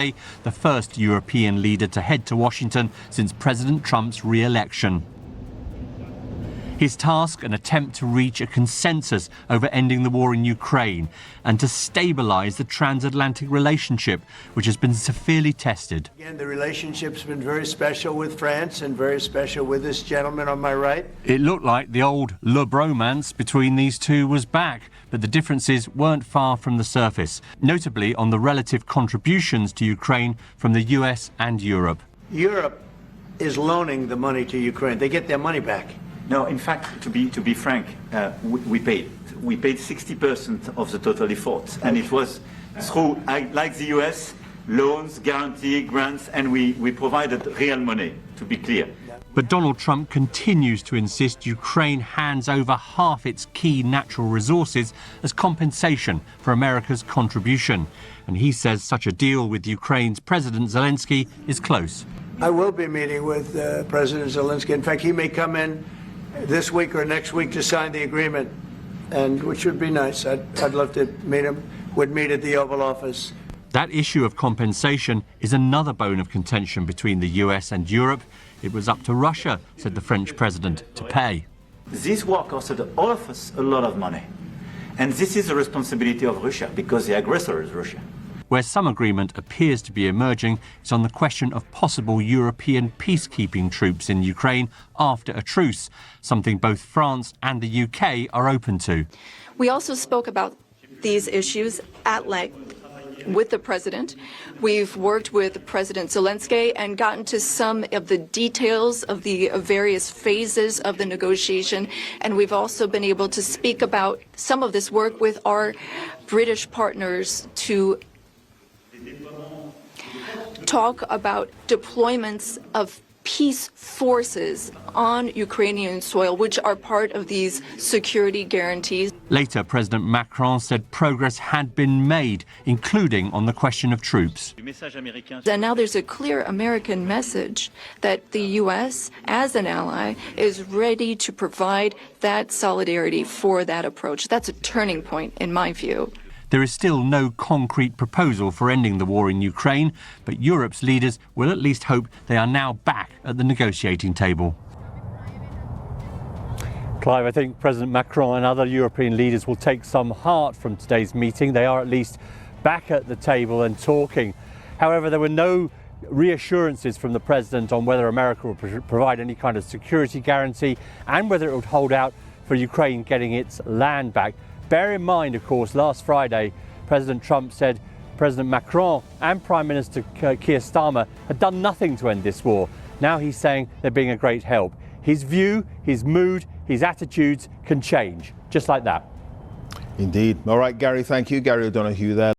the first European leader to head to Washington since President Trump's re-election. His task, an attempt to reach a consensus over ending the war in Ukraine and to stabilise the transatlantic relationship, which has been severely tested. Again, the relationship's been very special with France and very special with this gentleman on my right. It looked like the old Le Bromance between these two was back, but the differences weren't far from the surface, notably on the relative contributions to Ukraine from the US and Europe. Europe is loaning the money to Ukraine. They get their money back. No, in fact, to be frank, we paid 60% of the total effort, and it was through, like the US, loans, guarantee, grants, and we provided real money, to be clear. But Donald Trump continues to insist Ukraine hands over half its key natural resources as compensation for America's contribution. And he says such a deal with Ukraine's President Zelensky is close. I will be meeting with President Zelensky. In fact, he may come in this week or next week to sign the agreement, and which would be nice. I'd love to meet him. Would meet at the Oval Office. That issue of compensation is another bone of contention between the US and Europe. It was up to Russia, said the French president, to pay. This war costed all of us a lot of money, and this is the responsibility of Russia because the aggressor is Russia. Where some agreement appears to be emerging is on the question of possible European peacekeeping troops in Ukraine after a truce, something both France and the UK are open to. We also spoke about these issues at length with the president. We've worked with President Zelensky and gotten to some of the details of the various phases of the negotiation, and we've also been able to speak about some of this work with our British partners to talk about deployments of peace forces on Ukrainian soil, which are part of these security guarantees. Later, President Macron said progress had been made, including on the question of troops. And now there's a clear American message that the U.S., as an ally, is ready to provide that solidarity for that approach. That's a turning point, in my view. There is still no concrete proposal for ending the war in Ukraine, but Europe's leaders will at least hope they are now back at the negotiating table. Clive, I think President Macron and other European leaders will take some heart from today's meeting. They are at least back at the table and talking. However, there were no reassurances from the president on whether America will provide any kind of security guarantee and whether it would hold out for Ukraine getting its land back. Bear in mind, of course, last Friday, President Trump said President Macron and Prime Minister Keir Starmer had done nothing to end this war. Now he's saying they're being a great help. His view, his mood, his attitudes can change, just like that. Indeed. All right, Gary, thank you. Gary O'Donoghue there.